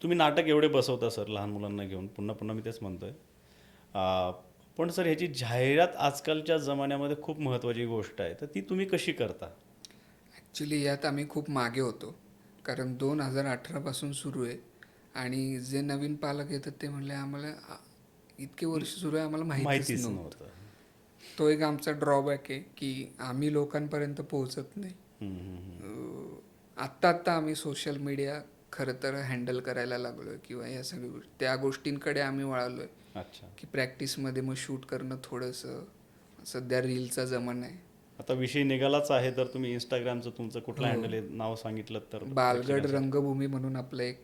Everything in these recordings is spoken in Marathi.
तुम्ही नाटक एवढे बसवता सर लहान मुलांना घेऊन, पुन्हा पुन्हा मी तेच म्हणतोय. आ, पण सर ह्याची जाहिरात आजकालच्या जमान्यामध्ये खूप महत्त्वाची गोष्ट आहे, तर ती तुम्ही कशी करता? ॲक्च्युली यात आम्ही खूप मागे होतो. कारण 2018 पासून सुरू आहे आणि जे नवीन पालक येतात ते म्हणले आम्हाला इतके वर्ष सुरू आहे आम्हाला माहितीच माहितीच नव्हतं. नव्हतं. तो एक आमचा ड्रॉबॅक आहे की आम्ही लोकांपर्यंत पोहोचत नाही. हम्म, हम्म, हम्म. आत्ता आत्ता आम्ही सोशल मीडिया खरं तर हँडल करायला लागलो आहे किंवा या सगळ्या गोष्टी त्या गोष्टींकडे आम्ही वळालो आहे अच्छा. की प्रॅक्टिसमध्ये मग शूट करणं थोडंसं. सध्या रीलचा जमाना आहे. आता विषय निघालाच आहे, तर तुम्ही इंस्टाग्रामचं तुमचं कुठलं हो, हँडल आहे नाव सांगितलं तर बालगड प्रेक्षकांसाठी. रंगभूमी म्हणून आपलं एक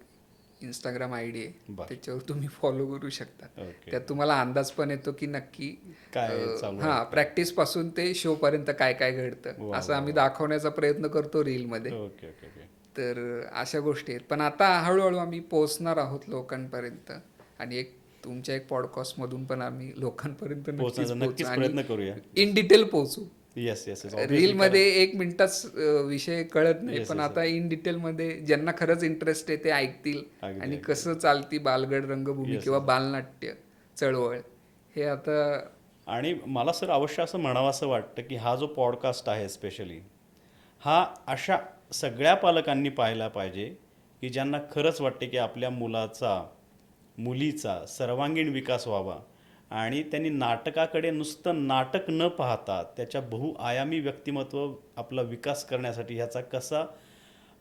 इंस्टाग्राम आय डी आहे. बर. त्याच्यावर तुम्ही फॉलो करू शकता. ओके. त्यात तुम्हाला अंदाज पण येतो की नक्की काय चालू आहे हां, काय? प्रॅक्टिसपासून ते शोपर्यंत काय काय घडतं वा असं वा आम्ही वा. दाखवण्याचा प्रयत्न करतो रीलमध्ये. Okay okay okay. तर अशा गोष्टी आहेत. पण आता हळूहळू आम्ही पोहोचणार आहोत लोकांपर्यंत आणि तुमच्या एक पॉडकास्टमधून पण आम्ही लोकांपर्यंत नक्कीच पोहोचण्याचा पोहोचू नक्कीच आणि प्रयत्न करूया. इन डिटेल पोहोचू. Yes yes yes obviously. रीलमध्ये एक मिनिटाच विषय कळत नाही, येस पण येस आता इन डिटेलमध्ये ज्यांना खरंच इंटरेस्ट आहे ते ऐकतील अगदी आणि अगदी कसं चालती बालगड रंगभूमी येस किंवा येस. बालनाट्य चळवळ हे आता. आणि मला सर अवश्य असं म्हणावं असं वाटतं की हा जो पॉडकास्ट आहे स्पेशली, हा अशा सगळ्या पालकांनी पाहायला पाहिजे की ज्यांना खरंच वाटते की आपल्या मुलाचा मुलीचा सर्वांगीण विकास व्हावा आणि त्यांनी नाटकाकडे नुसतं नाटक न पाहता त्याच्या बहुआयामी व्यक्तिमत्व आपला विकास करण्यासाठी ह्याचा कसा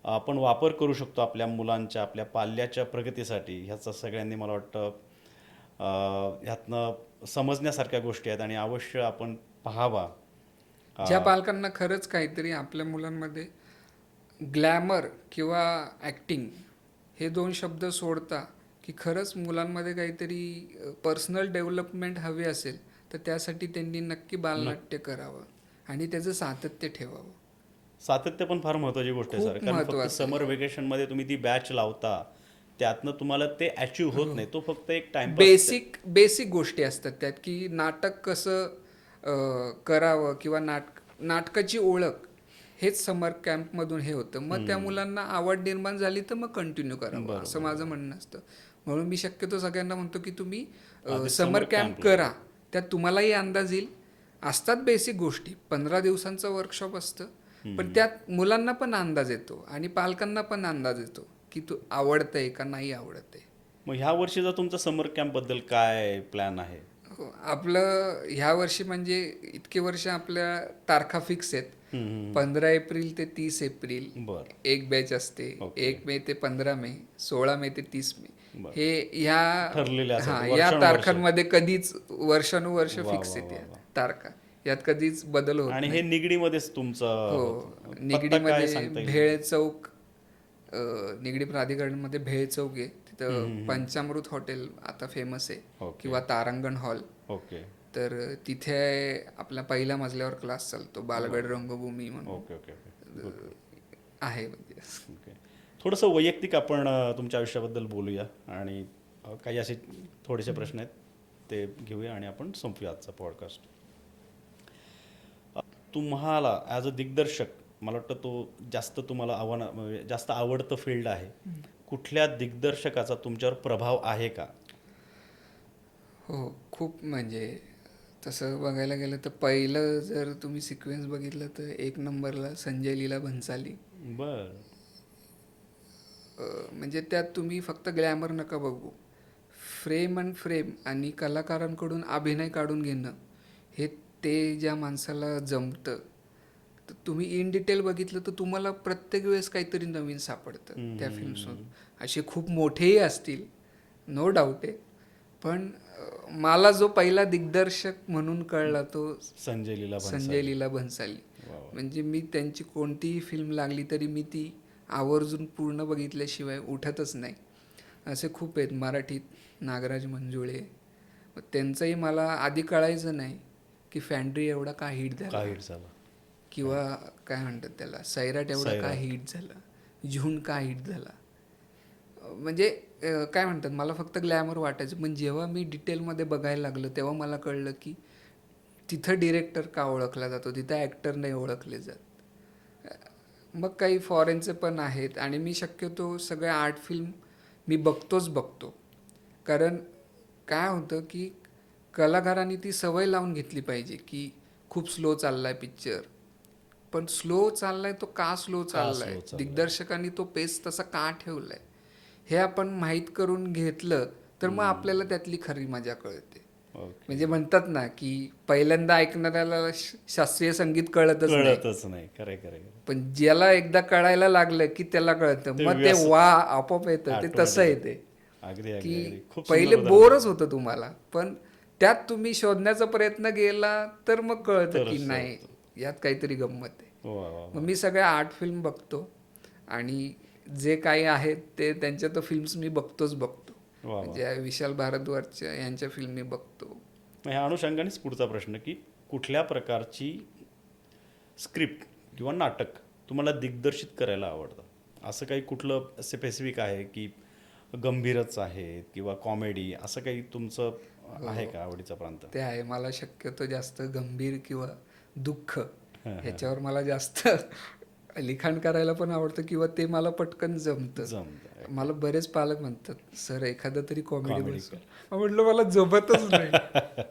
आपण वापर करू शकतो आपल्या मुलांच्या आपल्या पाल्याच्या प्रगतीसाठी, ह्याचा सगळ्यांनी मला वाटतं ह्यातनं समजण्यासारख्या गोष्टी आहेत आणि अवश्य आपण पाहावा. ज्या अ, पालकांना खरंच काहीतरी आपल्या मुलांमध्ये ग्लॅमर किंवा ॲक्टिंग हे दोन शब्द सोडता की खरंच मुलांमध्ये काहीतरी पर्सनल डेव्हलपमेंट हवी असेल तर त्यासाठी त्यांनी नक्की न बालनाट्य करावं आणि त्याचं सातत्य ठेवावं. सातत्य पण फार महत्त्वाची गोष्ट आहे सर, खूप कारण फक्त महत्त्वाचं समर आहे. वेकेशनमध्ये तुम्ही ती बॅच लावता, त्यातनं तुम्हाला ते अचीव होत नाही, तो फक्त एक टाइमपास. बेसिक बेसिक गोष्टी असतात त्यात की नाटक कसं करावं किंवा नाटकाची ओळख हेच समर कॅम्पमधून हे होतं. मग त्या मुलांना आवड निर्माण झाली तर मग कंटिन्यू करावं असं बरोबर माझं बरोबर. म्हणणं असतं. म्हणून मी शक्यतो सगळ्यांना म्हणतो की तुम्ही आधी समर समर कॅम्प कॅम्पला या. करा. त्यात तुम्हालाही अंदाज येईल. असतात बेसिक गोष्टी 15 दिवसांचं वर्कशॉप असतं, पण त्यात मुलांना पण अंदाज येतो आणि पालकांना पण अंदाज येतो की तू आवडतंय का नाही आवडतंय. मग ह्या वर्षीचा तुमचा समर कॅम्पबद्दल काय प्लॅन आहे? हो, आपलं ह्या वर्षी म्हणजे इतके वर्ष आपल्या तारखा फिक्स आहेत. 15 एप्रिल ते 30 एप्रिल बरं. एक बॅच असते. ओके. 1 मे ते 15 मे, 16 मे ते 30 मे. बरं. हे ह्या ठरलेले असतात हां, या वर्षानुवर्ष. तारखांमध्ये कधीच वर्षानुवर्ष वा फिक्स वा आहेत वा या वा. तारखा. यात कधीच बदल होत आणि हे नाही. निगडीमध्येच हो, तुमचं होतं, पत्ता काय निगडीमध्ये सांगता येईल? भेळ चौक, निगडी प्राधिकरणमध्ये भेळ चौक आहे. तिथं पंचामृत हॉटेल आता फेमस आहे ओके किंवा तारांगण हॉल. ओके तर तिथे आपला पहिल्या मजल्यावर क्लास चालतो बालगड बरं. रंगभूमी म्हणून okay okay okay. Good good. आहे म्हणजे. ओके. थोडंसं वैयक्तिक आपण तुमच्या आयुष्याबद्दल बोलूया आणि काही असे थोडेसे प्रश्न आहेत ते घेऊया आणि आपण संपूया आजचा पॉडकास्ट. तुम्हाला ॲज अ दिग्दर्शक मला वाटतं तो जास्त तुम्हाला म्हणजे जास्त आवडतं फील्ड आहे. कुठल्या दिग्दर्शकाचा तुमच्यावर प्रभाव आहे का? हो, खूप म्हणजे तसं बघायला गेलं तर पहिलं जर तुम्ही सिक्वेन्स बघितलं तर एक नंबरला संजय लीला भन्साली. बर. म्हणजे त्यात तुम्ही फक्त ग्लॅमर नका बघू, फ्रेम अँड फ्रेम आणि कलाकारांकडून अभिनय काढून घेणं हे ते ज्या माणसाला जमतं. तर तुम्ही इन डिटेल बघितलं तर तुम्हाला प्रत्येक वेळेस काहीतरी नवीन सापडतं त्या फिल्म्समधून. असे खूप मोठेही असतील, नो डाऊट आहे. पण मला जो पहिला दिग्दर्शक म्हणून कळला तो संजय लीला संजय भन्साली. लीला भन्साली. वा वा. म्हणजे मी त्यांची कोणतीही फिल्म लागली तरी मी ती आवर्जून पूर्ण बघितल्याशिवाय उठतच नाही. असे खूप आहेत मराठीत. नागराज मंजुळे, मग त्यांचंही मला आधी कळायचं नाही की फॅन्ड्री एवढा का हिट झाला काय हिट झाला? किंवा काय म्हणतात त्याला सैराट एवढा का सैराट. हिट झाला, झुंड का हिट झाला. म्हणजे काय म्हणतात मला फक्त ग्लॅमर वाटायचं, पण जेव्हा मी डिटेलमध्ये बघायला लागलो तेव्हा मला कळलं की तिथं डिरेक्टर का ओळखला जातो, तिथं ॲक्टर नाही ओळखले जात. मग काही फॉरेनचे पण आहेत आणि मी शक्यतो सगळ्या आर्ट फिल्म मी बघतो. कारण काय होतं की कलाकारांनी ती सवय लावून घेतली पाहिजे की खूप स्लो चाललाय पिक्चर, पण स्लो चाललाय तो का स्लो का चाललाय, स्लो चाललाय? दिग्दर्शकांनी तो पेस तसा का ठेवलाय, हे आपण माहीत करून घेतलं तर मग आपल्याला त्यातली खरी मजा कळते. ओके. म्हणजे म्हणतात ना की पहिल्यांदा ऐकणाऱ्याला शास्त्रीय संगीत कळतच नाही, कळतच नाही. खरंय खरंय खरंय. पण ज्याला एकदा कळायला लागलं की त्याला कळतं, ते मग ते व्यसन वा आपोआप येतं, ते तसं ऑटोमॅटिक. येते अगदी अगदी की अगदी. खूप पहिले सुंदर उदाहरण बोरच दिलं. होतं तुम्हाला, पण त्यात तुम्ही शोधण्याचा प्रयत्न केला तर मग कळतं की तरच नाही, होतं. यात काहीतरी गंमत आहे. वा वा मग वा. मी सगळ्या आर्ट फिल्म बघतो आणि जे काही आहेत ते त्यांच्या तर फिल्म्स मी बघतो. वा वा. म्हणजे विशाल भारद्वाजच्या यांच्या फिल्म मी बघतो. मग ह्या अनुषंगानेच पुढचा प्रश्न की कुठल्या प्रकारची स्क्रिप्ट किंवा नाटक तुम्हाला दिग्दर्शित करायला आवडतं? असं काही कुठलं स्पेसिफिक आहे की गंभीरच आहेत किंवा कॉमेडी, असं काही तुमचं आहे का आवडीचा प्रांत? ते आहे, मला शक्यतो जास्त गंभीर किंवा दुःख हां. ह्याच्यावर मला जास्त लिखाण करायला पण आवडतं किंवा ते मला पटकन जमतं. जमतं. मला बरेच पालक म्हणतात सर एखादं तरी कॉमेडी Comedy बसव, म्हटलं मला जमतच नाही.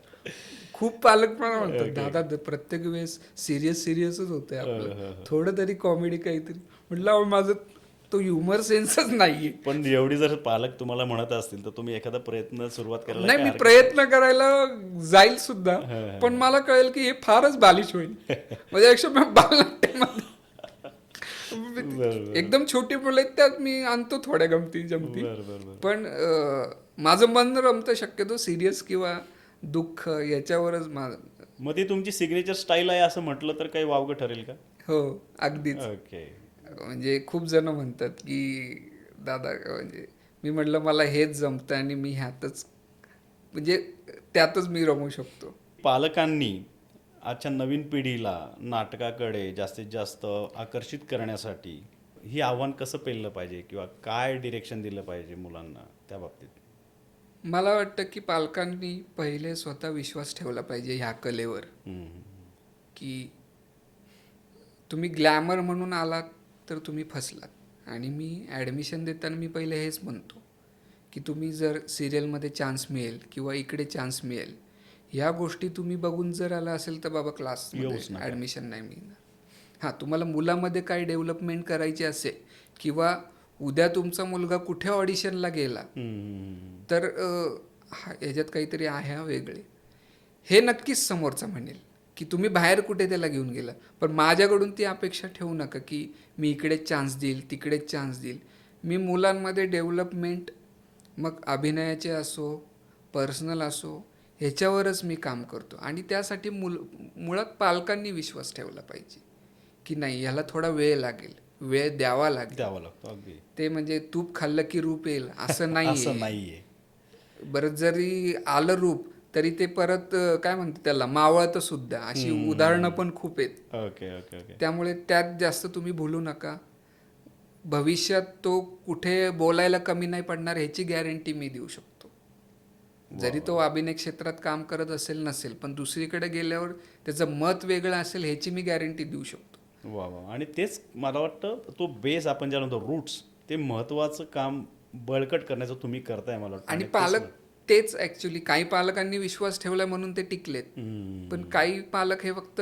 खूप पालक पण म्हणतात दादा प्रत्येक वेळेस सिरियसच होतंय आपलं, थोडं तरी कॉमेडी काहीतरी. म्हटलं अहो माझं तो ह्युमर सेन्सच नाहीये. पण एवढी जर पालक तुम्हाला म्हणत असतील तर तुम्ही एखादा प्रयत्न सुरुवात करायला नाही, काय मी हरकत प्रयत्न करायला जाईल सुद्धा, पण मला कळेल की हे फारच बालिश होईल. म्हणजे बालनाट्यामध्ये बरं एकदम छोटी मुलं आहेत त्यात मी आणतो थोड्या गमती जमती, बरं बरं बरं. पण माझं मन रमतं शक्यतो सिरियस किंवा दुःख याच्यावरच मग ती तुमची सिग्नेचर स्टाईल आहे असं म्हटलं तर काही वावगं ठरेल का? हो, अगदीच. ओके. म्हणजे खूप जण म्हणतात की दादा, म्हणजे मी म्हटलं मला हेच जमतं आणि मी ह्यातच, म्हणजे त्यातच मी रमू शकतो. पालकांनी आजच्या नवीन पिढीला नाटकाकडे जास्तीत जास्त आकर्षित करण्यासाठी ही आव्हान कसं पेललं पाहिजे किंवा काय डिरेक्शन दिलं पाहिजे मुलांना त्या बाबतीत? मला वाटतं की पालकांनी पहिले स्वतः विश्वास ठेवला पाहिजे ह्या कलेवर, हम्म. की तुम्ही ग्लॅमर म्हणून आलात तर तुम्ही फसलात. आणि मी ॲडमिशन देताना मी पहिले हेच म्हणतो की तुम्ही जर सिरियलमध्ये चान्स मिळेल किंवा इकडे चान्स मिळेल ह्या गोष्टी तुम्ही बघून जर आला असेल तर बाबा क्लासमध्ये येऊच नका. ॲडमिशन नाही मिळणार. हां, तुम्हाला मुलामध्ये काय डेव्हलपमेंट करायची असेल किंवा उद्या तुमचा मुलगा कुठे ऑडिशनला गेला हम्म. तर ह्याच्यात काहीतरी आहे हा वेगळे, हे नक्कीच समोरचा म्हणेल की तुम्ही बाहेर कुठे त्याला घेऊन गेला. पण माझ्याकडून ती अपेक्षा ठेवू नका की मी इकडेच चान्स देईल तिकडेच चान्स देईल. मी मुलांमध्ये डेव्हलपमेंट, मग अभिनयाचे असो पर्सनल असो, ह्याच्यावरच मी काम करतो. आणि त्यासाठी मुळात पालकांनी विश्वास ठेवला पाहिजे की नाही ह्याला थोडा वेळ लागेल, वेळ द्यावा लागेल. द्यावं लागतं अगदी. ते म्हणजे तूप खाल्लं की रूप येईल असं नाही असं आहे. नाहीये. बरं जरी आलं रूप तरी ते परत काय म्हणतात त्याला मावळतं सुद्धा, अशी उदाहरणं पण खूप आहेत. Okay okay okay. त्यामुळे त्यात जास्त तुम्ही भुलू नका. भविष्यात तो कुठे बोलायला कमी नाही पडणार ह्याची गॅरंटी मी देऊ शकतो. जरी तो अभिनय क्षेत्रात काम करत असेल नसेल, पण दुसरीकडे गेल्यावर त्याचं मत वेगळं असेल ह्याची मी गॅरंटी देऊ शकतो. वा वा. आणि तेच मला वाटतं तो बेस आपण ज्याला म्हणतो रूट्स, ते महत्त्वाचं काम बळकट करण्याचं तुम्ही करताय मला वाटतं. आणि तेच पालक तेच ॲक्च्युली काही पालकांनी विश्वास ठेवला म्हणून ते टिकलेत. पण काही पालक हे फक्त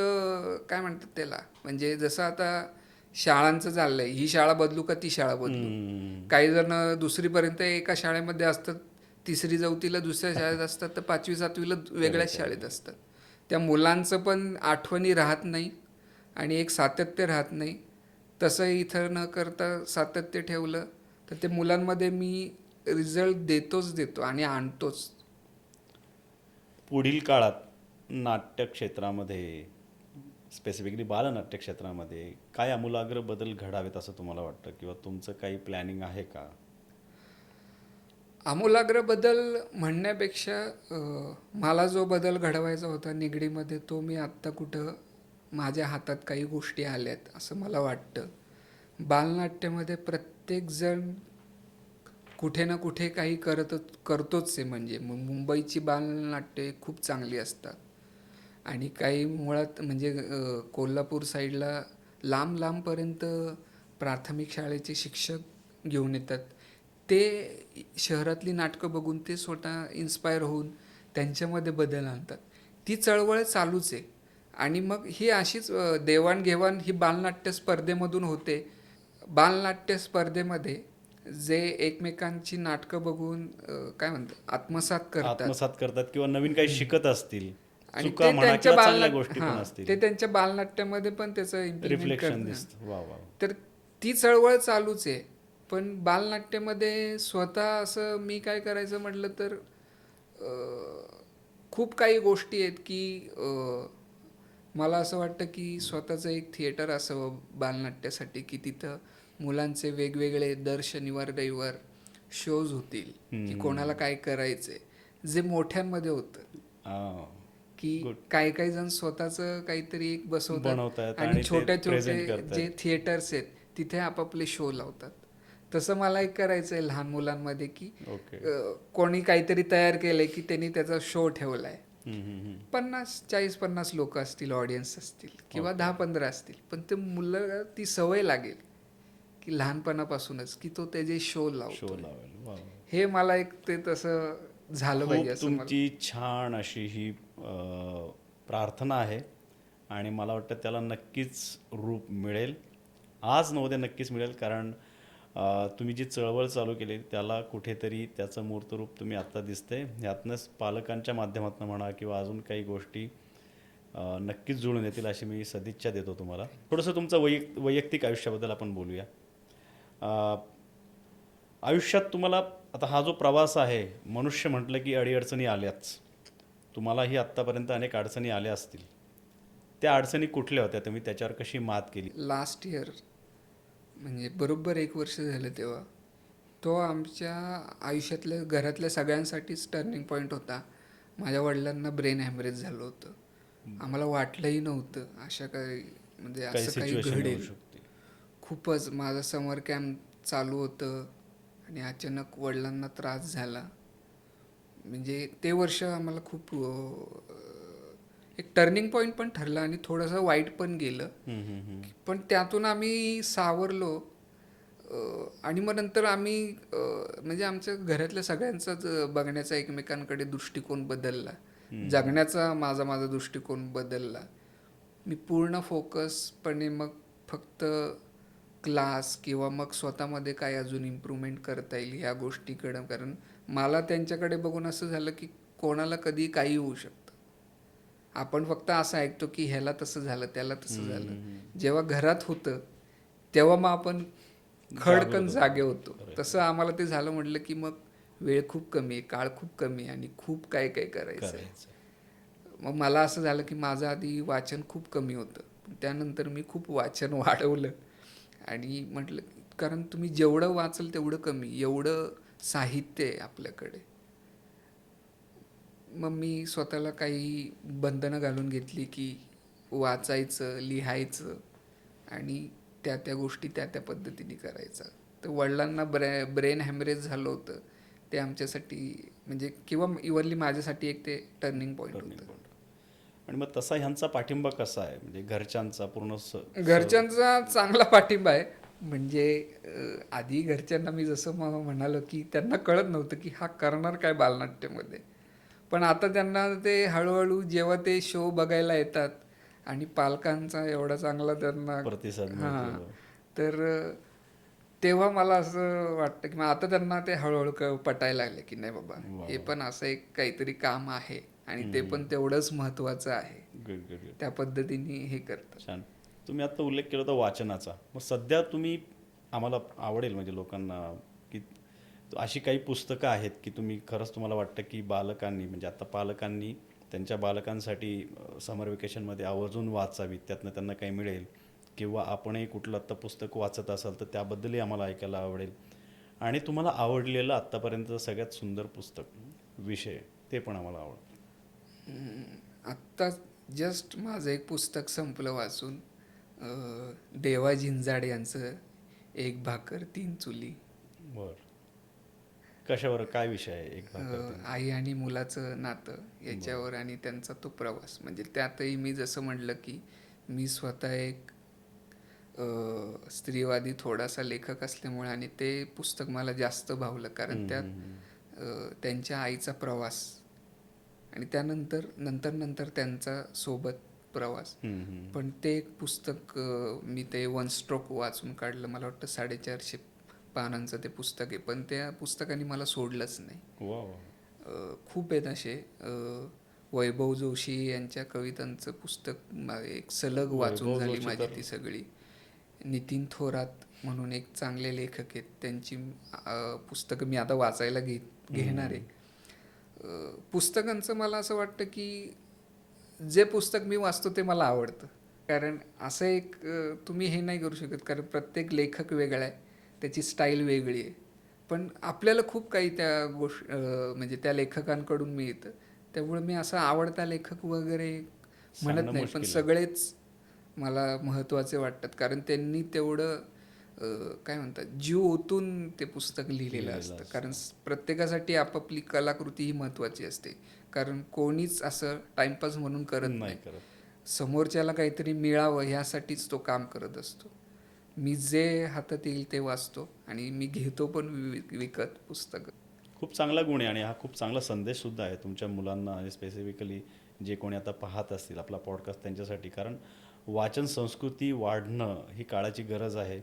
काय म्हणतात त्याला, म्हणजे जसं आता शाळांचं चाललंय, ही शाळा बदलू का ती शाळा बदलू. काही जण दुसरीपर्यंत एका शाळेमध्ये असतात, तिसरी चौथीला दुसऱ्या शाळेत असतात, तर 5वी 7वीला वेगळ्याच शाळेत असतात. त्या मुलांचं पण आठवणी राहत नाही आणि एक सातत्य राहत नाही. तसं इथं न करता सातत्य ठेवलं तर ते मुलांमध्ये मी रिझल्ट देतो आणि आणतोच. पुढील काळात नाट्यक्षेत्रामध्ये, स्पेसिफिकली बालनाट्य क्षेत्रामध्ये काय आमूलाग्र बदल घडावेत असं तुम्हाला वाटतं किंवा तुमचं काही प्लॅनिंग आहे का? आमूलाग्र बदल म्हणण्यापेक्षा मला जो बदल घडवायचा होता निगडीमध्ये तो मी आत्ता कुठं माझ्या हातात काही गोष्टी आल्यात असं मला वाटतं. बालनाट्यामध्ये प्रत्येकजण कुठे ना कुठे काही करतोच आहे. म्हणजे मुंबईची बालनाट्ये खूप चांगली असतात आणि काही मुळात म्हणजे कोल्हापूर साईडला लांब लांबपर्यंत प्राथमिक शाळेचे शिक्षक घेऊन येतात. ते शहरातली नाटकं बघून ते स्वतः इन्स्पायर होऊन त्यांच्यामध्ये बदल आणतात. ती चळवळ चालूच आहे. आणि मग ही अशीच देवाणघेवाण ही बालनाट्य स्पर्धेमधून होते. बालनाट्य स्पर्धेमध्ये जे एकमेकांची नाटकं बघून काय म्हणतात आत्मसात करतात आत्मसात करतात किंवा नवीन काही शिकत असतील, आणि चुका ते म्हणा त्यांच्या किंवा चांगल्या गोष्टी पण हां, असतील, ते त्यांच्या बालनाट्यामध्ये पण त्याचं इम्प्लिमेंट रिफ्लेक्शन करतात. दिसतं. वा वा. तर ती चळवळ चालूच आहे. पण बालनाट्यामध्ये स्वतः असं मी काय करायचं म्हटलं तर खूप काही गोष्टी आहेत की मला असं वाटतं की स्वतःचं एक थिएटर असावं बालनाट्यासाठी, की तिथं मुलांचे वेगवेगळे दर शनिवार रविवार शोज होतील की कोणाला काय करायचंय, जे मोठ्यांमध्ये होतं की गुड. काही जण स्वतःचं काहीतरी एक बनवतायत बसवतात आणि आणि ते छोटे प्रेझेंट छोटे जे करतायत. थिएटर्स आहेत तिथे आपापले शो लावतात. तसं मला एक करायचं आहे लहान मुलांमध्ये की ओके. कोणी काहीतरी तयार केलंय की त्यांनी त्याचा शो ठेवलाय. हम्म, हम्म, हम्म. 40-50 लोक असतील, ऑडियन्स असतील किंवा ओके. 10-15 असतील, पण ते मुलं ती सवय लागेल की लहानपणापासूनच की तो त्याचे शो शो लावतोय. लावेल. वा वा. हे मला एक ते तसं झालं पाहिजे खूप असं मला. तुमची छान अशी ही प्रार्थना आहे आणि मला वाटतं त्याला नक्कीच रूप मिळेल. आज नव्हते नक्कीच मिळेल, कारण तुम्ही जी चळवळ चालू केली त्याला कुठेतरी त्याचं मूर्त रूप तुम्ही आत्ता दिसतंय. ह्यातनंच पालकांच्या माध्यमातून म्हणा किंवा अजून काही गोष्टी नक्कीच जुळून येतील अशी मी सदिच्छा देतो तुम्हाला. थोडंसं तुमचं वैयक्तिक आयुष्याबद्दल आपण बोलूया. अ, आयुष्यात तुम्हाला आता हा जो प्रवास आहे, मनुष्य म्हटलं की अडीअडचणी आल्याच. तुम्हालाही आत्तापर्यंत अनेक अडचणी आल्या असतील. त्या अडचणी कुठल्या होत्या, तुम्ही त्याच्यावर कशी मात केली? लास्ट इयर म्हणजे बरोबर 1 वर्ष झालं तेव्हा तो आमच्या आयुष्यातल्या घरातल्या सगळ्यांसाठीच टर्निंग पॉईंट होता. माझ्या वडिलांना ब्रेन हॅमरेज झालं होतं. आम्हाला वाटलंही नव्हतं अशा काही म्हणजे काही असं काही सिच्युएशन येऊ घडेल. शकते. खूपच माझं समर कॅम्प चालू होतं आणि अचानक वडिलांना त्रास झाला. म्हणजे ते वर्ष आम्हाला खूप एक टर्निंग पॉईंट पण ठरलं आणि थोडंसं वाईट पण गेलं. हम्म, हम्म, हम्म. पण त्यातून आम्ही सावरलो. आणि मग नंतर आम्ही म्हणजे आमच्या घरातल्या सगळ्यांचाच बघण्याचा एकमेकांकडे दृष्टिकोन बदलला. जगण्याचा माझा माझा दृष्टिकोन बदलला. मी पूर्ण फोकसपणे मग फक्त क्लास किंवा मग स्वतःमध्ये काय अजून इम्प्रूव्हमेंट करता येईल ह्या गोष्टीकडं, कारण मला त्यांच्याकडे बघून असं झालं की कोणाला कधी काही होऊ शकतं. आपण फक्त असं ऐकतो की ह्याला तसं झालं त्याला तसं झालं. जेव्हा घरात होतं तेव्हा मग आपण खडकन जागृत जागे होतो. होतो. खरंय. तसं आम्हाला ते झालं. म्हटलं की मग वेळ खूप कमी आहे, काळ खूप कमी आहे आणि खूप काय काय करायचं आहे. करायचं. मग मला असं झालं की माझं आधी वाचन खूप कमी होतं, पण त्यानंतर मी खूप वाचन वाढवलं आणि म्हटलं कारण तुम्ही जेवढं वाचाल तेवढं कमी, एवढं साहित्य आहे आपल्याकडे. मग मी स्वतःला काही बंधनं घालून घेतली की वाचायचं, लिहायचं आणि त्या त्या गोष्टी त्या त्या पद्धतीने करायचा. तर वडिलांना ब्रेन हॅमरेज झालं होतं ते आमच्यासाठी म्हणजे किंवा इव्हनली माझ्यासाठी एक ते टर्निंग पॉईंट टर्निंग होतं. पॉईंट. आणि मग तसा ह्यांचा पाठिंबा कसा आहे, म्हणजे घरच्यांचा पूर्ण घरच्यांचा चांगला पाठिंबा आहे. म्हणजे आधी घरच्यांना मी जसं म्हणालो की त्यांना कळत नव्हतं की हा करणार काय बालनाट्यामध्ये. पण आता त्यांना ते हळूहळू जेव्हा ते शो बघायला येतात आणि पालकांचा एवढा चांगला त्यांना प्रतिसाद हां, मिळतो. तर तेव्हा मला असं वाटतं की मग आता त्यांना ते हळूहळू पटायला लागले की नाही बाबा वा हे वा. पण असं एक काहीतरी काम आहे आणि ते पण तेवढंच महत्त्वाचं आहे. Good good good. त्या पद्धतीने हे करतात. छान. तुम्ही आता उल्लेख केला होता वाचनाचा. मग सध्या तुम्ही, आम्हाला आवडेल म्हणजे लोकांना, की अशी काही पुस्तकं आहेत की तुम्ही खरंच तुम्हाला वाटतं की बालकांनी म्हणजे आता पालकांनी त्यांच्या बालकांसाठी समर वेकेशनमध्ये आवर्जून वाचावी, त्यातनं त्यांना काही मिळेल, किंवा आपणही कुठलं आत्ता पुस्तक वाचत असाल तर त्याबद्दलही आम्हाला ऐकायला आवडेल. आणि तुम्हाला आवडलेलं आत्तापर्यंतचं सगळ्यात सुंदर पुस्तक, विषय, ते पण आम्हाला आत्ता जस्ट माझं एक पुस्तक संपलं वाचून, देवा झिंजाड यांचं एक भाकर तीन चुली. बरं. कशावर, काय विषय आहे एक भाकर तीन? आई आणि मुलाचं नातं याच्यावर आणि त्यांचा तो प्रवास. म्हणजे त्यातही मी जसं म्हटलं की मी स्वतः एक स्त्रीवादी थोडासा लेखक असल्यामुळे आणि ते पुस्तक मला जास्त भावलं कारण त्यात त्यांच्या आईचा प्रवास आणि त्यानंतर नंतर त्यांचा सोबत प्रवास. पण ते एक पुस्तक मी ते वन स्ट्रोक वाचून काढलं. मला वाटतं 450 पानांचं ते पुस्तक आहे, पण त्या पुस्तकाने मला सोडलंच नाही. वा खूप आहेत असे. वैभव जोशी यांच्या कवितांचं पुस्तक एक सलग वाचून वैभव झाली जोशी माझी तर ती सगळी. नितीन थोरात म्हणून एक चांगले लेखक आहेत, त्यांची पुस्तकं मी आता वाचायला घेणार आहे. पुस्तकांचं मला असं वाटतं की जे पुस्तक मी वाचतो ते मला आवडतं. कारण असं एक तुम्ही हे नाही करू शकत, कारण प्रत्येक लेखक वेगळा आहे, त्याची स्टाईल वेगळी आहे. पण आपल्याला खूप काही त्या म्हणजे त्या लेखकांकडून मिळतं. त्यामुळे मी असा आवडता लेखक वगैरे म्हणत सांगणं नाही, पण मुश्किल आहे. सगळेच मला महत्त्वाचे वाटतात. कारण त्यांनी तेवढं काय म्हणतात जीव ओतून ते पुस्तक लिहिलेलं असतं. कारण प्रत्येकासाठी आपापली कलाकृती ही महत्त्वाची असते. कारण कोणीच असं टाइमपास म्हणून करत नाही. समोरच्याला काहीतरी मिळावं ह्यासाठीच तो काम करत असतो. मी जे हातात येईल ते वाचतो आणि मी घेतो पण विकत पुस्तकं. खूप चांगला गुण आहे आणि हा खूप चांगला संदेश सुद्धा आहे तुमच्या मुलांना आणि स्पेसिफिकली जे कोणी आता पाहत असतील आपला पॉडकास्ट त्यांच्यासाठी. कारण वाचन संस्कृती वाढणं ही काळाची गरज आहे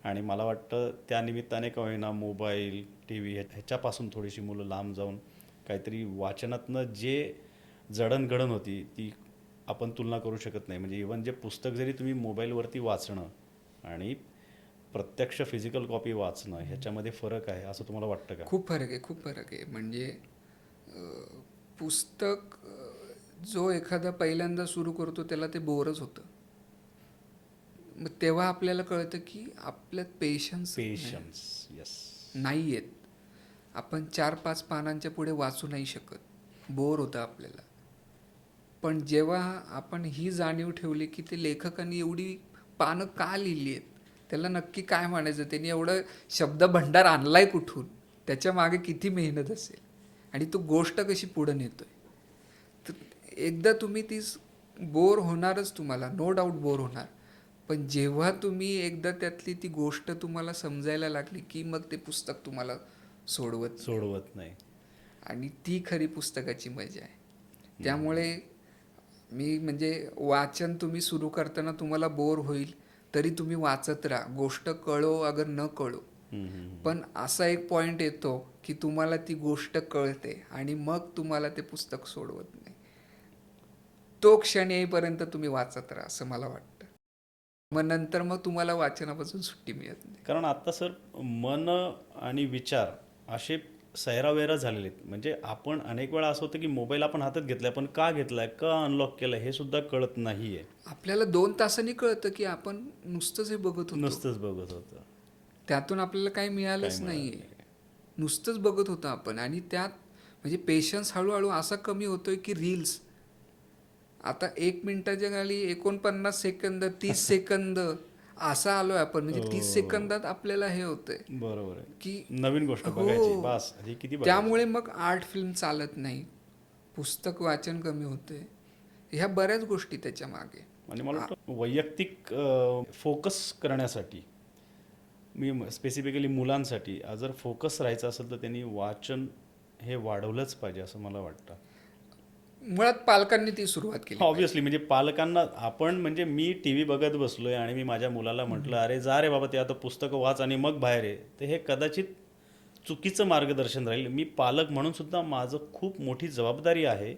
आणि मला वाटतं त्या निमित्ताने का होईना मोबाईल टी व्ही ह्याच्यापासून थोडीशी मुलं लांब जाऊन काहीतरी वाचनातनं जे जडणघडण होती ती आपण तुलना करू शकत नाही. म्हणजे इवन जे पुस्तक जरी तुम्ही मोबाईलवरती वाचणं आणि प्रत्यक्ष फिजिकल कॉपी वाचणं ह्याच्यामध्ये फरक आहे असं तुम्हाला वाटतं का? खूप फरक आहे. म्हणजे पुस्तक जो एखादा पहिल्यांदा सुरू करतो त्याला ते बोरच होतं. मग तेव्हा आपल्याला कळतं की आपल्यात पेशन्स यस. नाही आहेत. आपण 4-5 पानांच्या पुढे वाचू नाही शकत, बोर होतं आपल्याला. पण जेव्हा आपण ही जाणीव ठेवली की ते लेखकांनी एवढी पानं का लिहिली आहेत, त्याला नक्की काय म्हणायचं, त्यांनी एवढं शब्दभंडार आणलाय कुठून, त्याच्या मागे किती मेहनत असेल आणि तो गोष्ट कशी पुढे नेतोय, तर एकदा तुम्ही बोर होणारच, तुम्हाला नो डाऊट बोर होणार. पण जेव्हा तुम्ही एकदा त्यातली ती गोष्ट तुम्हाला समजायला लागली की मग ते पुस्तक तुम्हाला सोडवत नाही. आणि ती खरी पुस्तकाची मजा आहे. त्यामुळे मी म्हणजे वाचन तुम्ही सुरू करताना तुम्हाला बोर होईल तरी तुम्ही वाचत राहा, गोष्ट कळो अगर न कळो. पण असा एक पॉइंट येतो की तुम्हाला ती गोष्ट कळते आणि मग तुम्हाला ते पुस्तक सोडवत नाही. तो क्षण येईपर्यंत तुम्ही वाचत राहा असं मला वाटतं. मग नंतर मग तुम्हाला वाचनापासून सुट्टी मिळत नाही. कारण आता सर मन आणि विचार असे सैरावैरा झालेले आहेत. म्हणजे आपण अनेक वेळा असं होतं की मोबाईल आपण हातात घेतलाय पण का घेतलाय, का अनलॉक केलं हे सुद्धा कळत नाहीये. आपल्याला 2 तासांनी कळतं की आपण नुसतंच हे बघत होतं. त्यातून आपल्याला काही मिळालंच नाहीये. नुसतंच बघत होतो आपण आणि त्यात म्हणजे पेशन्स हळूहळू असा कमी होतोय की रील्स आता 1 मिनिटाच्या खाली 49 सेकंद 30 सेकंद असा आलोय आपण. म्हणजे 30 सेकंदात आपल्याला हे होतंय बरोबर आहे की नवीन गोष्ट बघायची बस हे किती. त्यामुळे मग आर्ट फिल्म चालत नाही, पुस्तक वाचन कमी होते, ह्या बऱ्याच गोष्टी त्याच्या मागे. आणि मला वाटतं वैयक्तिक फोकस करण्यासाठी मी स्पेसिफिकली मुलांसाठी जर फोकस राहायचं असेल तर त्यांनी वाचन हे वाढवलंच पाहिजे असं मला वाटतं. मुळात पालकांनी ती सुरुवात केली. ऑब्व्हियसली म्हणजे पालकांना आपण म्हणजे मी टी व्ही बघत बसलोय आणि मी माझ्या मुलाला म्हटलं अरे जा रे बाबा ते आता पुस्तकं वाच आणि मग बाहेर आहे, तर हे कदाचित चुकीचं मार्गदर्शन राहील. मी पालक म्हणून सुद्धा माझं खूप मोठी जबाबदारी आहे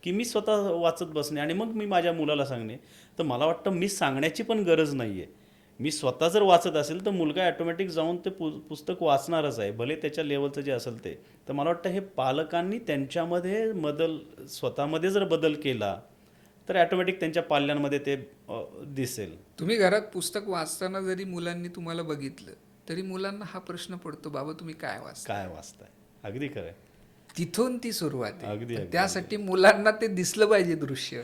की मी स्वतः वाचत बसणे आणि मग मी माझ्या मुलाला सांगणे. तर मला वाटतं मी सांगण्याची पण गरज नाही आहे. मी स्वतः जर वाचत असेल तर मुलगा ॲटोमॅटिक जाऊन ते पुस्तक वाचणारच आहे, भले त्याच्या लेवलचं जे असेल ते. तर मला वाटतं हे पालकांनी त्यांच्यामध्ये स्वतःमध्ये जर बदल केला तर ॲटोमॅटिक त्यांच्या पाल्यांमध्ये ते दिसेल. तुम्ही घरात पुस्तक वाचताना जरी मुलांनी तुम्हाला बघितलं तरी मुलांना हा प्रश्न पडतो, बाबा तुम्ही काय वाचताय. अगदी खरं आहे. तिथून ती सुरुवात आहे. अगदी त्यासाठी मुलांना ते दिसलं पाहिजे दृश्य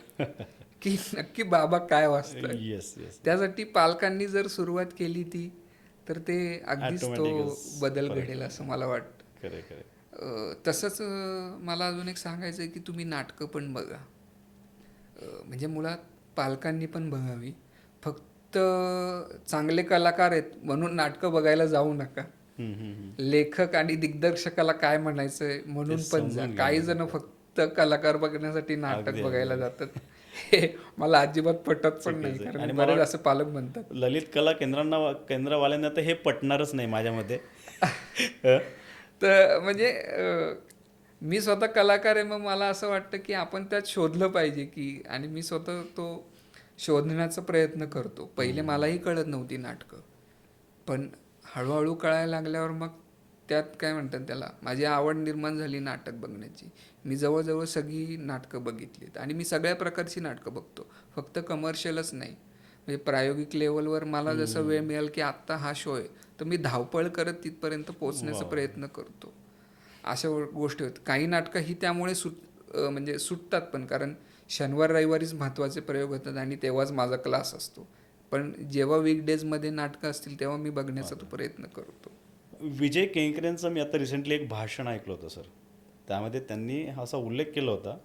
की नक्की बाबा काय वाचताय. येस. त्यासाठी पालकांनी जर सुरुवात केली ती तर ते अगदीच तो बदल घडेल असं मला वाटतं. तसंच मला अजून एक सांगायचं आहे की तुम्ही नाटकं पण बघा. म्हणजे मुळात पालकांनी पण बघावी. चांगले कलाकार आहेत म्हणून नाटकं बघायला जाऊ नका. लेखक आणि दिग्दर्शकाला काय म्हणायचंय म्हणून ते पण जा. समजून काही घेण्याचा जण फक्त कलाकार बघण्यासाठी नाटक अगदी, बघायला अगदी. जातात. हे मला अजिबात पटत पण नाही, चुकीचं आहे. कारण आणि मला बरेच वाट- असे पालक म्हणतात. ललित कला केंद्रवाल्यांना तर हे पटणारच नाही माझ्या मते. अ? तर म्हणजे मी स्वतः कलाकार आहे, मग मला असं वाटतं की आपण त्यात शोधलं पाहिजे की, आणि मी स्वतः तो शोधण्याचा प्रयत्न करतो. पहिले मलाही कळत नव्हती नाटकं, पण हळूहळू कळायला लागल्यावर मग त्यात काय म्हणतात त्याला, माझी आवड निर्माण झाली नाटक बघण्याची. मी जवळजवळ सगळी नाटकं बघितलीत आणि मी सगळ्या प्रकारची नाटकं बघतो, फक्त कमर्शियलच नाही. म्हणजे प्रायोगिक लेवलवर मला जसं वेळ मिळेल की आत्ता हा शो आहे, तर मी धावपळ करत तिथपर्यंत पोहोचण्याचा वा. प्रयत्न करतो. अशा गोष्टी होतात. काही नाटकं ही त्यामुळे म्हणजे सुटतात पण, कारण शनिवार रविवारीच महत्त्वाचे प्रयोग होतात आणि तेव्हाच माझा क्लास असतो. पण जेव्हा वीकडेजमध्ये नाटकं असतील तेव्हा मी बघण्याचा तो प्रयत्न करतो. विजय केंकरेंचं मी आता रिसेंटली एक भाषण ऐकलं होतं सर. त्यामध्ये त्यांनी असा उल्लेख केला होता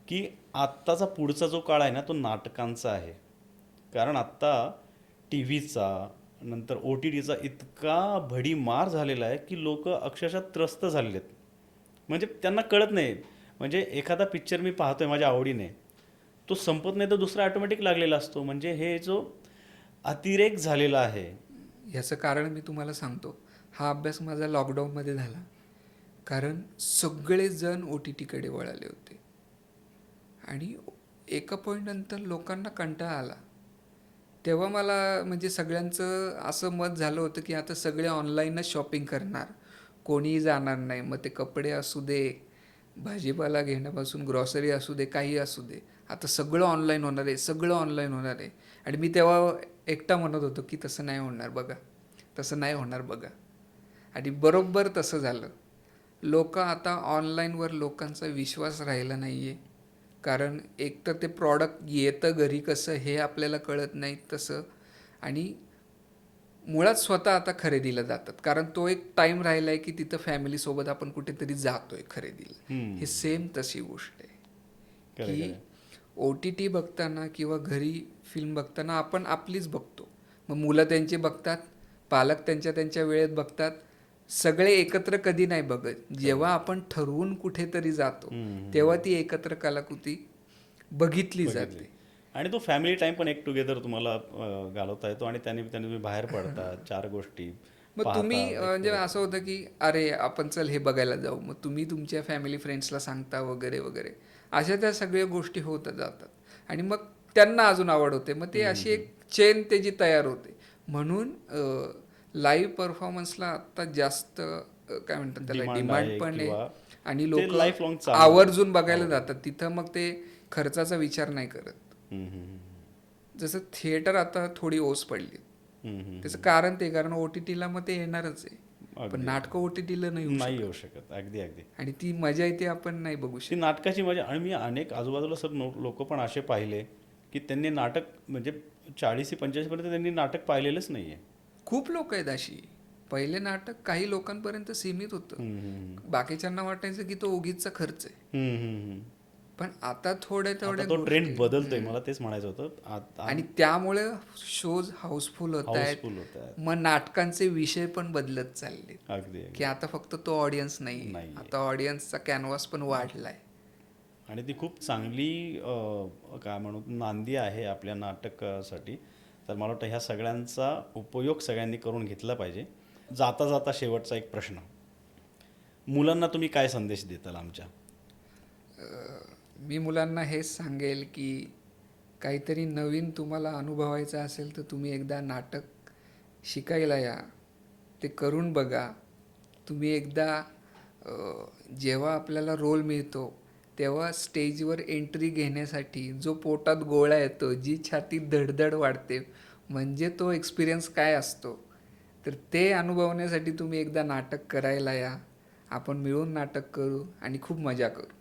की आत्ताचा पुढचा जो काळ आहे ना तो नाटकांचा आहे. कारण आत्ता टी व्हीचा नंतर ओ टी टीचा इतका भडीमार झालेला आहे की लोक अक्षरशः त्रस्त झालेले आहेत. म्हणजे त्यांना कळत नाही. म्हणजे एखादा पिक्चर मी पाहतोय माझ्या आवडीने, तो संपत नाही तर दुसरा ऑटोमॅटिक लागलेला असतो. म्हणजे हे जो अतिरेक झालेला आहे. ह्याचं कारण मी तुम्हाला सांगतो. हा अभ्यास माझा लॉकडाऊनमध्ये झाला, कारण सगळेजण ओ टी टीकडे वळाले होते आणि एका पॉईंटनंतर लोकांना कंटाळा आला. तेव्हा मला म्हणजे सगळ्यांचं असं मत झालं होतं की आता सगळे ऑनलाईनच शॉपिंग करणार, कोणीही जाणार नाही. मग ते कपडे असू दे, भाजीपाला घेण्यापासून ग्रॉसरी असू दे, काही असू दे, आता सगळं ऑनलाईन होणार आहे, सगळं ऑनलाईन होणार आहे. आणि मी तेव्हा एकटा म्हणत होतो की तसं नाही होणार बघा, तसं नाही होणार बघा. आणि बरोबर तसं झालं. लोक आता ऑनलाईनवर लोकांचा विश्वास राहिला नाही आहे, कारण एक तर ते प्रॉडक्ट येतं घरी कसं हे आपल्याला कळत नाही तसं, आणि मुळात स्वतः आता खरेदीला जातात, कारण तो एक टाईम राहिला आहे की तिथं फॅमिलीसोबत आपण कुठेतरी जातोय खरेदीला. हे सेम तशी गोष्ट आहे खरं की खरं. ओ टी टी बघताना किंवा घरी फिल्म बघताना आपण आपलीच बघतो. मग मुलं त्यांची बघतात, पालक त्यांच्या त्यांच्या वेळेत बघतात, सगळे एकत्र कधी नाही बघत. जेव्हा आपण ठरवून कुठेतरी जातो तेव्हा ती एकत्र कलाकृती बघितली बघितली. जाते. आणि तो फॅमिली टाईम पण एक टुगेदर तुम्हाला घालवता येतो आणि त्याने तुम्ही बाहेर पडता, चार गोष्टी मग तुम्ही पाहता, म्हणजे असं होतं की अरे आपण चल हे बघायला जाऊ, मग तुम्ही तुमच्या फॅमिली फ्रेंड्सला सांगता वगैरे वगैरे, अशा त्या सगळ्या गोष्टी होत जातात आणि मग त्यांना अजून आवड होते. मग ते अशी एक चेन त्याची तयार होते. म्हणून लाईव्ह परफॉर्मन्सला आत्ता जास्त काय म्हणतात त्याला, डिमांड डिमांड आहे पण आहे किंवा आणि ते लोक लाईफ लॉंग चालू आवर्जून बघायला आवडेल. जातात. तिथं मग ते खर्चाचा विचार नाही करत. हम्म, हम्म, जसं थिएटर आता थोडी ओस पडली, हम्म, हम्म. त्याचं कारण ते, कारण ओ टी टीला मग ते येणारच आहे, पण अगदी नाटकं ओ टी टीला नाही येऊ नाही शकत. येऊ शकत. अगदी अगदी. आणि ती मजा आहे ती आपण नाही बघू ती शकत. नाटकाची मजा. आणि मी अनेक आजूबाजूला सर लोक पण असे पाहिले की त्यांनी नाटक म्हणजे 40-45 पर्यंत त्यांनी नाटक पाहिलेलंच नाही आहे. खूप लोक आहेत अशी. पहिले नाटक काही लोकांपर्यंत सीमित होतं, बाकीच्यांना वाटायचं की तो उगीचचा खर्च आहे. पण आता थोड्या आता तेवढ्या तो ट्रेंड गोष्टी, बदलतोय. मला तेच म्हणायचं होतं. आता आणि त्यामुळे शोज हाऊसफुल होत आहेत. हाऊसफुल होत आहे. मग नाटकांचे विषय पण बदलत चालले अगदी की अगदी. आता फक्त तो ऑडियन्स नाही, नाहीये. आता ऑडियन्सचा कॅनव्हास पण वाढलाय. आणि ती खूप चांगली काय म्हणू नांदी आहे आपल्या नाटकासाठी. तर मला वाटतं ह्या सगळ्यांचा उपयोग सगळ्यांनी करून घेतला पाहिजे. जाता जाता शेवटचा एक प्रश्न, मुलांना तुम्ही काय संदेश देताल आमच्या? मी मुलांना हेच सांगेल की काहीतरी नवीन तुम्हाला अनुभवायचं असेल तर तुम्ही एकदा नाटक शिकायला या, ते करून बघा. तुम्ही एकदा जेव्हा आपल्याला रोल मिळतो तेव्हा स्टेजवर एंट्री घेण्यासाठी जो पोटात गोळा येतो, जी छातीत धडधड वाढते, म्हणजे तो एक्सपिरियन्स काय असतो, तर ते अनुभवण्यासाठी तुम्ही एकदा नाटक करायला या. आपण मिळून नाटक करू आणि खूप मजा करू.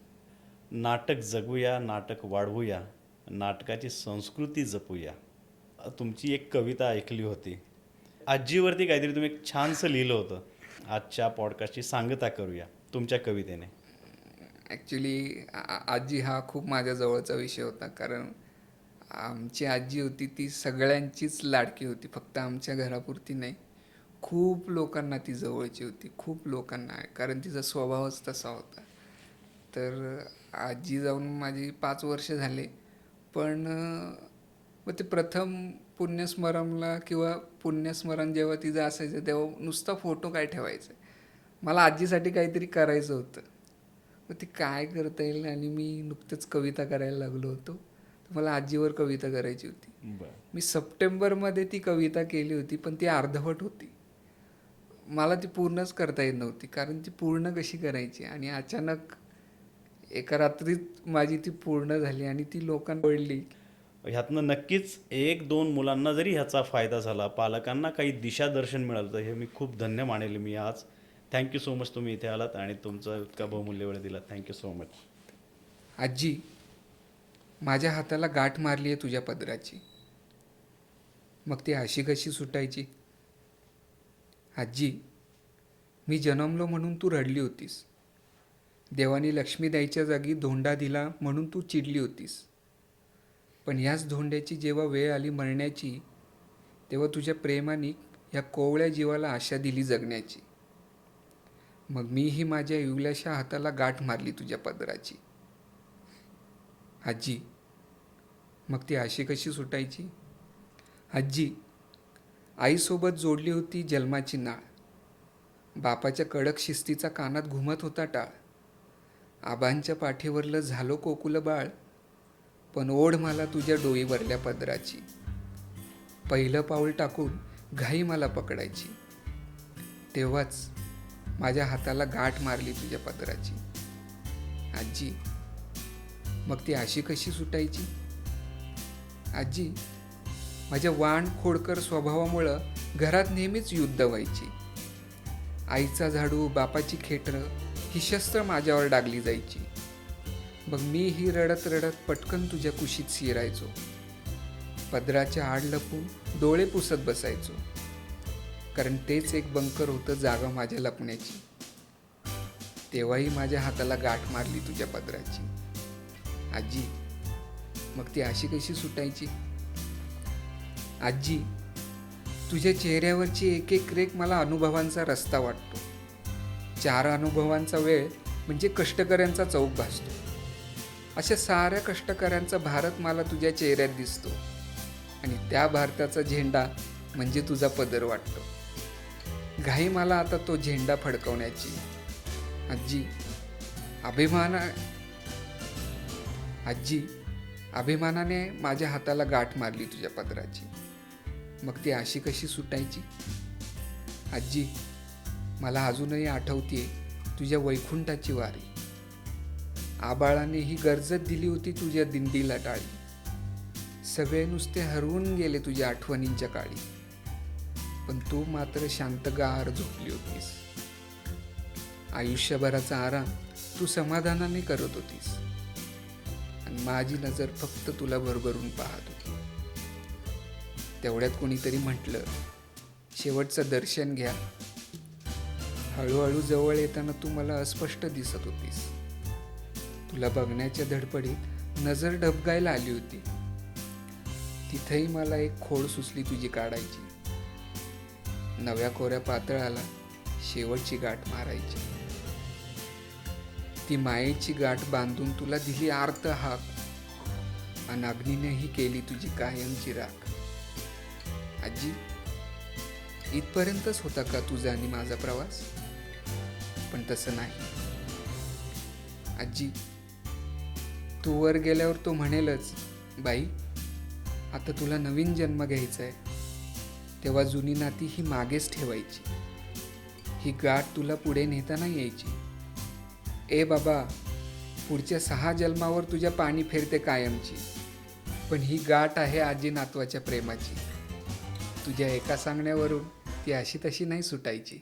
नाटक जगूया, नाटक वाढवूया, नाटकाची संस्कृती जपूया. तुमची एक कविता ऐकली होती, आजीवरती काहीतरी तुम्ही एक छानसं लिहिलं होतं. आजच्या पॉडकास्टची सांगता करूया तुमच्या कवितेने. ॲक्च्युली आजी हा खूप माझ्या जवळचा विषय होता, कारण आमची आजी होती ती सगळ्यांचीच लाडकी होती, फक्त आमच्या घरापुरती नाही. खूप लोकांना ती जवळची होती, खूप लोकांना आहे, कारण तिचा स्वभावच तसा होता. तर आजी जाऊन माझी 5 वर्ष झाले, पण मग ते प्रथम पुण्यस्मरणला किंवा पुण्यस्मरण जेव्हा तिचं असायचं तेव्हा नुसता फोटो काय ठेवायचं, मला आजीसाठी काहीतरी करायचं होतं. मग ते काय करता येईल, आणि मी नुकतंच कविता करायला लागलो होतो, तर मला आजीवर कविता करायची होती. बरं. मी सप्टेंबरमध्ये ती कविता केली होती, पण ती अर्धवट होती. मला ती पूर्णच करता येत नव्हती, कारण ती पूर्ण कशी करायची. आणि अचानक एका रात्रीत माझी ती पूर्ण झाली आणि ती लोकांना पडली. ह्यातनं नक्कीच 1-2 मुलांना जरी ह्याचा फायदा झाला, पालकांना काही दिशादर्शन मिळालं, तर हे मी खूप धन्य मानेल मी आज. थँक्यू सो मच तुम्ही इथे आलात आणि तुमचा इतका बहुमूल्य वेळ दिला. Thank you so much. आजी, माझ्या हाताला गाठ मारली आहे तुझ्या पदराची, मग ती अशी कशी सुटायची. आजी, मी जन्मलो म्हणून तू रडली होतीस. देवानी लक्ष्मी द्यायच्या जागी धोंडा दिला म्हणून तू चिडली होतीस. पण ह्याच धोंड्याची जेव्हा वेळ आली मरण्याची, तेव्हा तुझ्या प्रेमाने या कोवळ्या जीवाला आशा दिली जगण्याची. मग मीही माझ्या इवल्याशा हाताला गाठ मारली तुझ्या पदराची. आजी, मग ती अशी कशी सुटायची. आजी, आईसोबत जोडली होती जन्माची नाळ, बापाच्या कडक शिस्तीचा कानात घुमत होता टाळ. आबांच्या पाठीवरलं झालो कोकुलं बाळ, पण ओढ मला तुझ्या डोईवरल्या पदराची. पहिलं पाऊल टाकून घाई मला पकडायची, तेव्हाच माझ्या हाताला गाठ मारली तुझ्या पदराची. आजी, मग ती अशी कशी सुटायची. आजी, माझ्या वाण खोडकर स्वभावामुळं घरात नेहमीच युद्ध व्हायची. आईचा झाडू, बापाची खेटरं ही शस्त्र माझ्यावर डागली जायची. मग मीही रडत रडत पटकन तुझ्या कुशीत शिरायचो, पदराच्या आड लपून डोळे पुसत बसायचो, कारण तेच एक बंकर होतं जागा माझ्या लपण्याची. तेव्हाही माझ्या हाताला गाठ मारली तुझ्या पदराची. आजी, मग ती अशी कशी सुटायची. आजी, तुझ्या चेहऱ्यावरची एक एक रेख मला अनुभवांचा रस्ता वाटतो. 4 अनुभवांचा वेळ म्हणजे कष्टकऱ्यांचा चौक भासतो. अशा साऱ्या कष्टकऱ्यांचा भारत मला तुझ्या चेहऱ्यात दिसतो, आणि त्या भारताचा झेंडा म्हणजे तुझा पदर वाटतो. घाई मला आता तो झेंडा फडकवण्याची. आजी, अभिमानाने माझ्या हाताला गाठ मारली तुझ्या पदराची. मग ती अशी कशी सुटायची. आजी, मला अजूनही आठवते तुझ्या वैकुंठाची वारी. आबाळाने ही गरजत दिली होती तुझ्या दिंडीला टाळी. सगळे नुसते हरवून गेले तुझ्या आठवणींच्या काळी, पण तू मात्र शांतगार झोपली होतीस. आयुष्यभराचा आराम तू समाधानाने करत होतीस, आणि माझी नजर फक्त तुला भरभरून पाहत होती. तेवढ्यात कोणीतरी म्हटलं, शेवटचं दर्शन घ्या. हळूहळू जवळ येताना तू मला अस्पष्ट दिसत होतीस. तुला बघण्याच्या धडपडीत नजर डबकायला आली होती. तिथेही मला एक खोड सुचली तुझी काढायची. नव्या कोऱ्या पातळाला शेवटची गाठ मारायची. ती मायेची गाठ बांधून तुला दिली आर्त हाक, आणि अग्नीनेही केली तुझी कायमची राख. आजी, इथपर्यंतच होता का तुझा आणि माझा प्रवास. पण तसं नाही. आजी, तू वर गेल्यावर तो म्हणेलच, बाई आता तुला नवीन जन्म घ्यायचा आहे. तेव्हा जुनी नाती ही मागेच ठेवायची. ही गाठ तुला पुढे नेताना यायची. ए बाबा, पुढच्या 6 जन्मावर तुझ्या पाणी फिरते कायमची, पण ही गाठ आहे आजी नातवाच्या प्रेमाची. तुझ्या एका सांगण्यावरून ती अशी तशी नाही सुटायची.